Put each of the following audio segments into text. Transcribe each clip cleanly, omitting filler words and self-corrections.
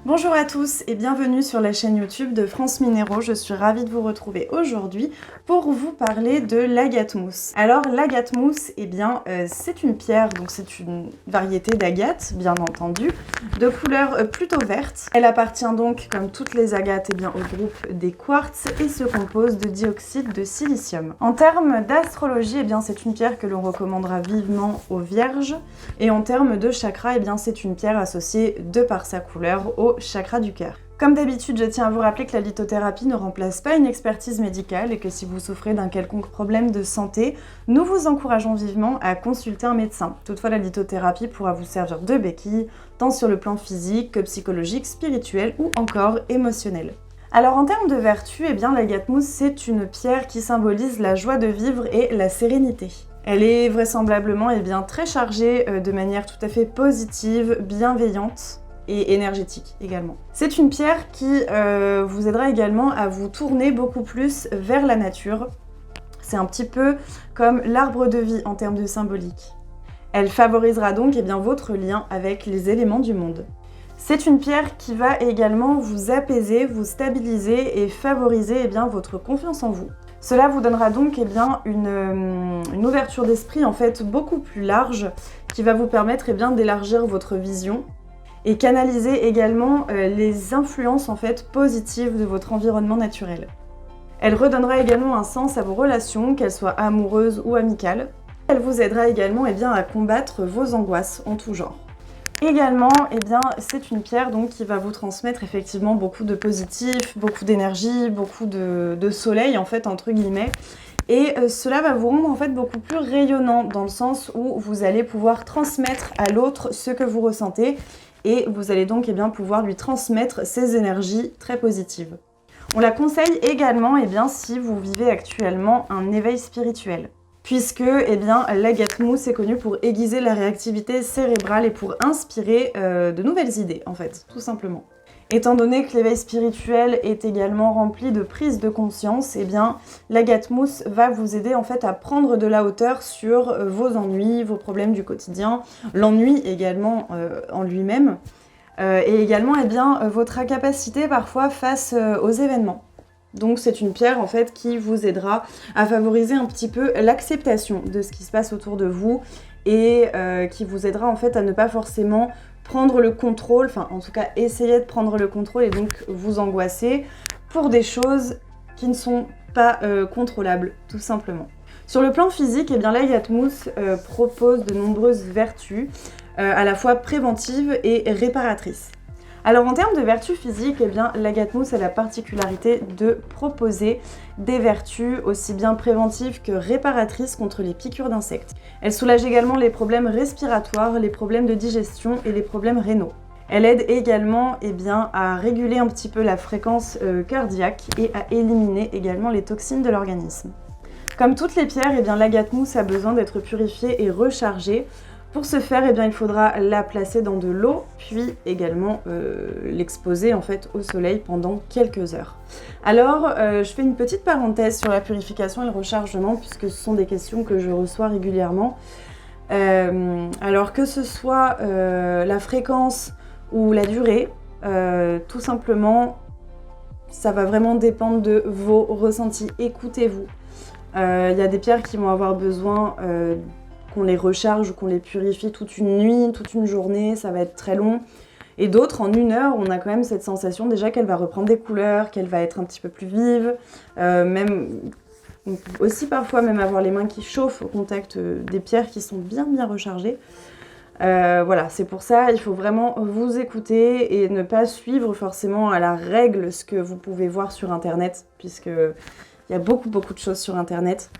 Bonjour à tous et bienvenue sur la chaîne YouTube de France Minéraux. Je suis ravie de vous retrouver aujourd'hui pour vous parler de l'agate mousse. Alors l'agate mousse, c'est une pierre, donc c'est une variété d'agate, bien entendu, de couleur plutôt verte. Elle appartient donc, comme toutes les agates, au groupe des quartz et se compose de dioxyde de silicium. En termes d'astrologie, c'est une pierre que l'on recommandera vivement aux vierges. Et en termes de chakra, c'est une pierre associée de par sa couleur au chakra du cœur. Comme d'habitude, je tiens à vous rappeler que la lithothérapie ne remplace pas une expertise médicale et que si vous souffrez d'un quelconque problème de santé, nous vous encourageons vivement à consulter un médecin. Toutefois, la lithothérapie pourra vous servir de béquille, tant sur le plan physique que psychologique, spirituel ou encore émotionnel. Alors en termes de vertu, l'agate mousse, c'est une pierre qui symbolise la joie de vivre et la sérénité. Elle est vraisemblablement très chargée de manière tout à fait positive, bienveillante et énergétique également. C'est une pierre qui vous aidera également à vous tourner beaucoup plus vers la nature. C'est un petit peu comme l'arbre de vie en termes de symbolique. Elle favorisera donc votre lien avec les éléments du monde. C'est une pierre qui va également vous apaiser, vous stabiliser et favoriser votre confiance en vous. Cela vous donnera donc une ouverture d'esprit beaucoup plus large qui va vous permettre d'élargir votre vision et canaliser également les influences positives de votre environnement naturel. Elle redonnera également un sens à vos relations, qu'elles soient amoureuses ou amicales. Elle vous aidera également à combattre vos angoisses en tout genre. Également, c'est une pierre qui va vous transmettre effectivement beaucoup de positif, beaucoup d'énergie, beaucoup de soleil entre guillemets. Et cela va vous rendre beaucoup plus rayonnant dans le sens où vous allez pouvoir transmettre à l'autre ce que vous ressentez et vous allez donc pouvoir lui transmettre ces énergies très positives. On la conseille également si vous vivez actuellement un éveil spirituel. Puisque l'agate mousse est connue pour aiguiser la réactivité cérébrale et pour inspirer de nouvelles idées, tout simplement. Étant donné que l'éveil spirituel est également rempli de prise de conscience, l'agate mousse va vous aider à prendre de la hauteur sur vos ennuis, vos problèmes du quotidien, l'ennui également en lui-même, et également votre incapacité parfois face aux événements. Donc c'est une pierre qui vous aidera à favoriser un petit peu l'acceptation de ce qui se passe autour de vous et qui vous aidera à ne pas forcément prendre le contrôle, en tout cas essayer de prendre le contrôle et donc vous angoisser pour des choses qui ne sont pas contrôlables tout simplement. Sur le plan physique, l'agate mousse propose de nombreuses vertus à la fois préventives et réparatrices. Alors en termes de vertus physiques, l'agate mousse a la particularité de proposer des vertus aussi bien préventives que réparatrices contre les piqûres d'insectes. Elle soulage également les problèmes respiratoires, les problèmes de digestion et les problèmes rénaux. Elle aide également à réguler un petit peu la fréquence cardiaque et à éliminer également les toxines de l'organisme. Comme toutes les pierres, l'agate mousse a besoin d'être purifiée et rechargée. Pour ce faire, il faudra la placer dans de l'eau, puis également l'exposer au soleil pendant quelques heures. Alors, je fais une petite parenthèse sur la purification et le rechargement, puisque ce sont des questions que je reçois régulièrement. Alors que ce soit la fréquence ou la durée, tout simplement, ça va vraiment dépendre de vos ressentis. Écoutez-vous. Il y a des pierres qui vont avoir besoin qu'on les recharge ou qu'on les purifie toute une nuit, toute une journée, ça va être très long. Et d'autres, en 1 heure, on a quand même cette sensation déjà qu'elle va reprendre des couleurs, qu'elle va être un petit peu plus vive, même aussi parfois même avoir les mains qui chauffent au contact des pierres qui sont bien rechargées. Voilà, c'est pour ça, il faut vraiment vous écouter et ne pas suivre forcément à la règle ce que vous pouvez voir sur internet, puisqu'il y a beaucoup de choses sur internet.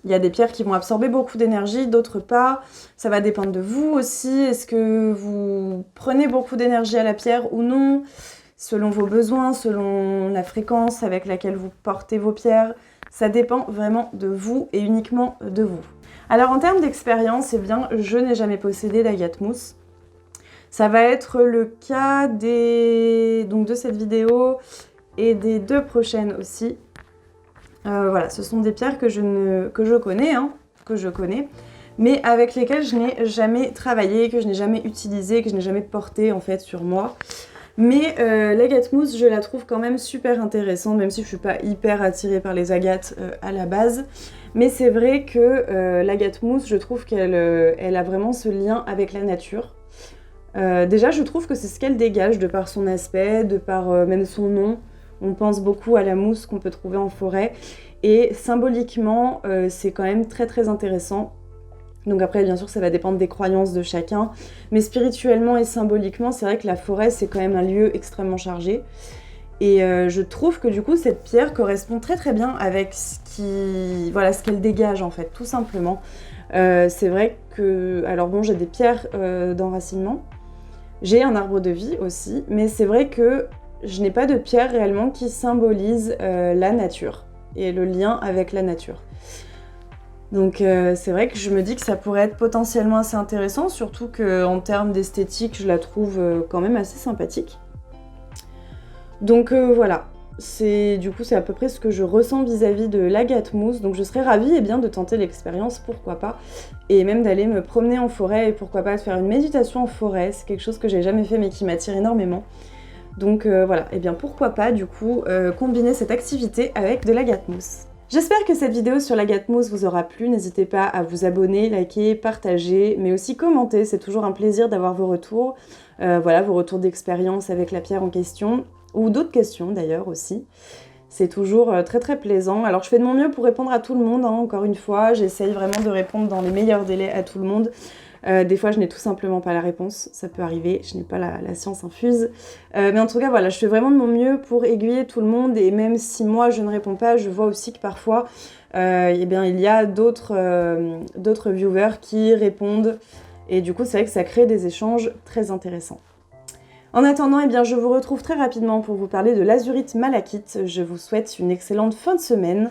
Il y a des pierres qui vont absorber beaucoup d'énergie, d'autres pas. Ça va dépendre de vous aussi. Est-ce que vous prenez beaucoup d'énergie à la pierre ou non? Selon vos besoins, selon la fréquence avec laquelle vous portez vos pierres. Ça dépend vraiment de vous et uniquement de vous. Alors en termes d'expérience, je n'ai jamais possédé d'agate mousse. Ça va être le cas de cette vidéo et des 2 prochaines aussi. Voilà, ce sont des pierres que je connais, mais avec lesquelles je n'ai jamais travaillé, que je n'ai jamais utilisé, que je n'ai jamais porté sur moi. Mais l'agate mousse, je la trouve quand même super intéressante, même si je suis pas hyper attirée par les agates à la base. Mais c'est vrai que l'agate mousse, je trouve qu'elle elle a vraiment ce lien avec la nature. Déjà, je trouve que c'est ce qu'elle dégage de par son aspect, de par même son nom. On pense beaucoup à la mousse qu'on peut trouver en forêt. Et symboliquement, c'est quand même très très intéressant. Donc après, bien sûr, ça va dépendre des croyances de chacun. Mais spirituellement et symboliquement, c'est vrai que la forêt, c'est quand même un lieu extrêmement chargé. Et je trouve que du coup, cette pierre correspond très très bien avec ce qu'elle dégage en fait, tout simplement. C'est vrai que... Alors bon, j'ai des pierres d'enracinement. J'ai un arbre de vie aussi. Mais c'est vrai que je n'ai pas de pierre réellement qui symbolise la nature et le lien avec la nature. Donc c'est vrai que je me dis que ça pourrait être potentiellement assez intéressant, surtout qu'en termes d'esthétique, je la trouve quand même assez sympathique. Donc voilà, du coup c'est à peu près ce que je ressens vis-à-vis de l'agate mousse, donc je serais ravie de tenter l'expérience, pourquoi pas, et même d'aller me promener en forêt, et pourquoi pas de faire une méditation en forêt, c'est quelque chose que j'ai jamais fait mais qui m'attire énormément. Donc voilà, et bien pourquoi pas du coup combiner cette activité avec de l'agate mousse. J'espère que cette vidéo sur l'agate mousse vous aura plu, n'hésitez pas à vous abonner, liker, partager, mais aussi commenter, c'est toujours un plaisir d'avoir vos retours, voilà, vos retours d'expérience avec la pierre en question, ou d'autres questions d'ailleurs aussi. C'est toujours très très plaisant. Alors je fais de mon mieux pour répondre à tout le monde, hein, encore une fois, j'essaye vraiment de répondre dans les meilleurs délais à tout le monde. Des fois, je n'ai tout simplement pas la réponse, ça peut arriver, je n'ai pas la science infuse. Mais en tout cas, voilà, je fais vraiment de mon mieux pour aiguiller tout le monde, et même si moi je ne réponds pas, je vois aussi que parfois, eh bien, il y a d'autres viewers qui répondent, et du coup, c'est vrai que ça crée des échanges très intéressants. En attendant, eh bien, je vous retrouve très rapidement pour vous parler de l'azurite malachite. Je vous souhaite une excellente fin de semaine.